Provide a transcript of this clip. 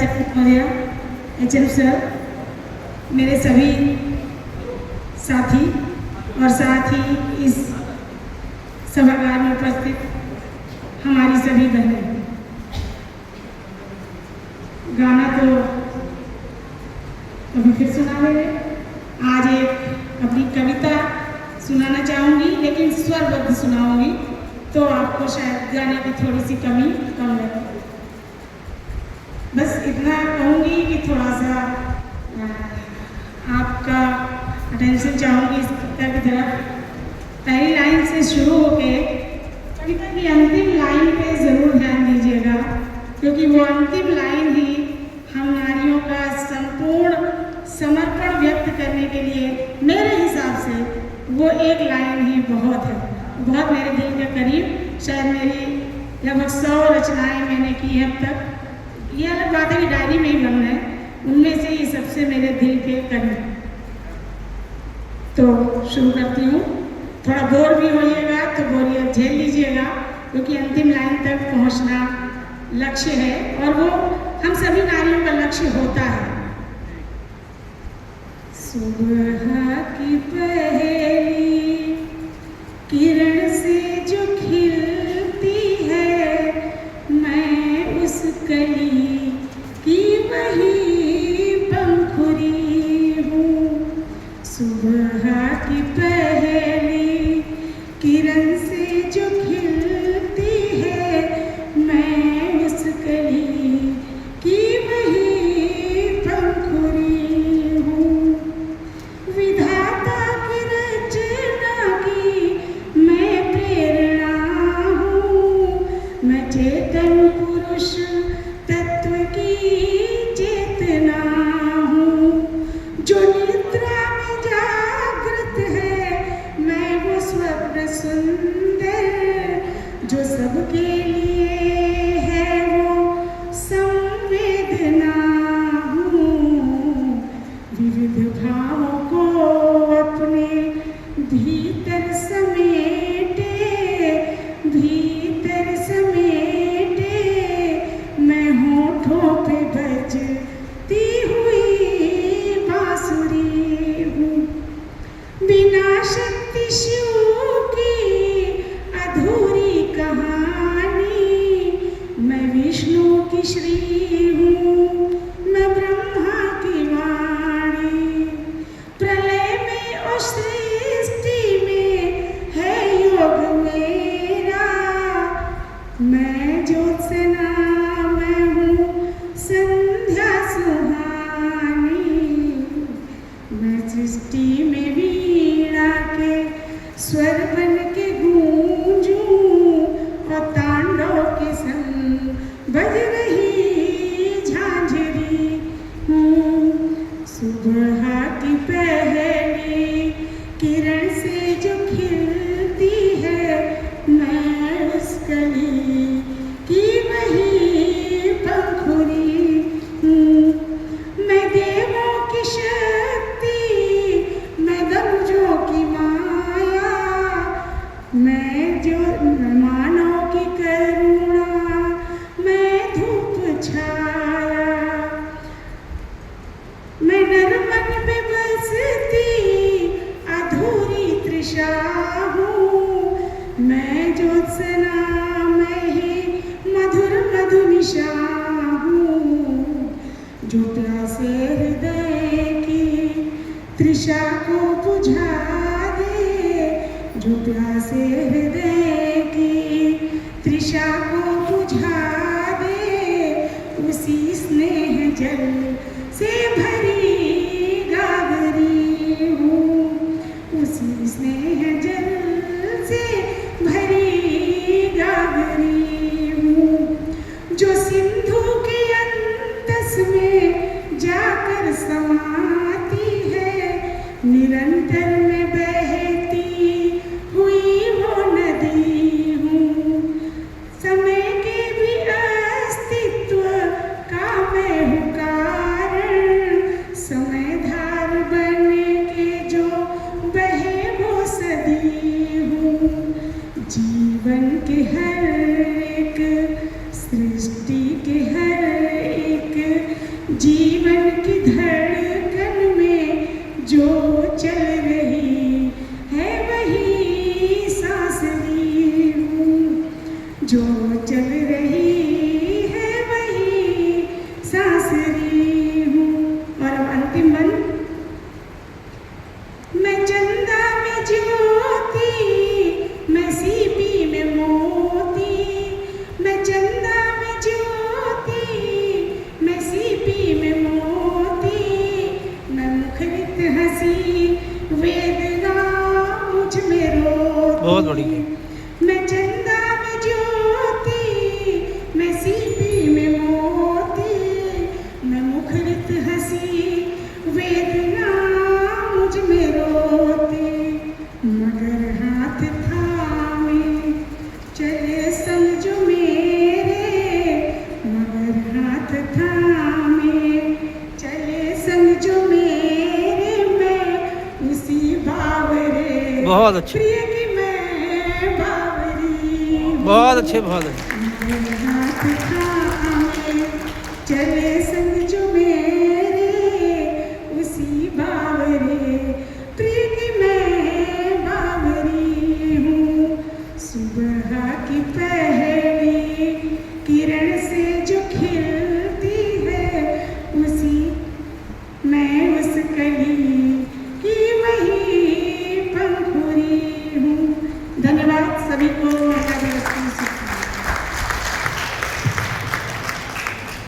चक्र Maurya, HM sir, मेरे सभी साथी और साथ ही इस सभागार में उपस्थित हमारी सभी बहनें। गाना तो कभी फिर सुना लेंगे। आज एक अपनी कविता सुनाना चाहूँगी, लेकिन स्वरबद्ध सुनाऊँगी, तो आपको शायद गाने की थोड़ी सी कमी कम लगे। बस इतना कहूँगी कि थोड़ा सा आपका अटेंशन चाहूँगी इस कविता की तरफ। पहली लाइन से शुरू होके कविता की अंतिम लाइन पे ज़रूर ध्यान दीजिएगा, क्योंकि वो अंतिम लाइन ही हम नारियों का संपूर्ण समर्पण व्यक्त करने के लिए मेरे हिसाब से वो एक लाइन ही बहुत है, बहुत मेरे दिल के करीब। शायद मेरी लगभग 100 रचनाएं मैंने की है अब तक। ये अलग बात है कि डायरी में ही बंद है, उनमें से ये सबसे मेरे दिल के करीब। तो शुरू करती हूँ। थोड़ा बोर भी होइएगा तो बोरियत झेल लीजिएगा, क्योंकि अंतिम लाइन तक पहुँचना लक्ष्य है और वो हम सभी नारियों का लक्ष्य होता है। सुबह की पहली किरण से जो खिलती है, मैं उस कली की वही पंखुड़ी हूँ। सुबह की पहली किरण से जो खिलती है, मैं उस कली की वही पंखुड़ी हूँ। विधाता की रचना की मैं प्रेरणा हूँ, मैं चेतन पुरुष तत्व की चेतना हूँ। जो निद्रा में जागृत है, मैं वो स्वप्न सुंदर, जो सबके लिए है वो संवेदना हूँ। विविध भावों को अपने भीतर समेटे, भीतर समेटे, मैं होठों पे बजती हुई बांसुरी हूँ। बिना शक्ति शिव की अधूरी कहानी, मैं विष्णु की श्री हूँ, मैं ब्रह्मा की वाणी। प्रलय में और सृष्टि में है योग मेरा, मैं ज्योत्सना, मैं हूँ संध्या सुहानी। मैं सृष्टि में वीणा के स्वर बन के गूंजूं और तांडव के संग बज रही झांझरी हूँ। सुबह की पहली किरण से जो खिलती है, मैं उस कली की वही पंखुड़ी हूँ। मैं देवों की शक्ति, मैं दनुजों की माया, मैं जो मानव की करुणा, मैं धूप छाया। मैं नरमन में बसती अधूरी तृषा हूँ, मैं ज्योत्सना, मैं ही मधुर मधुनिशा हूँ। जो प्यासे हृदय की तृषा को बुझा दे, जो प्यासे हृदय की तृषा को बुझा दे, उसी स्नेह जल से भरी गागरी हूँ, उसी स्नेह जल से भरी गागरी हूँ। जो सिंधु के अंतस में जाकर समाती है, निरंतर में बहती हुई वो नदी हूँ। समय के भी अस्तित्व का मैं हूँ कारण, समय धार बन के जो बहे वो सदी हूँ। जीवन के हर एक, सृष्टि के हर एक हाथ थामे चले संग जो मेरे, मैं उसी बावरे। बहुत अच्छे, प्रिय की मैं बावरी, बहुत अच्छे, बहुत अच्छे। मेरे हाथ थामे चले संग जो मेरे, उसी बावरे। प्रिय की मैं बावरी हूँ, सुबह की पहली किरण से जो खिलती है, उसी मैं उस कली की वही पंखुड़ी।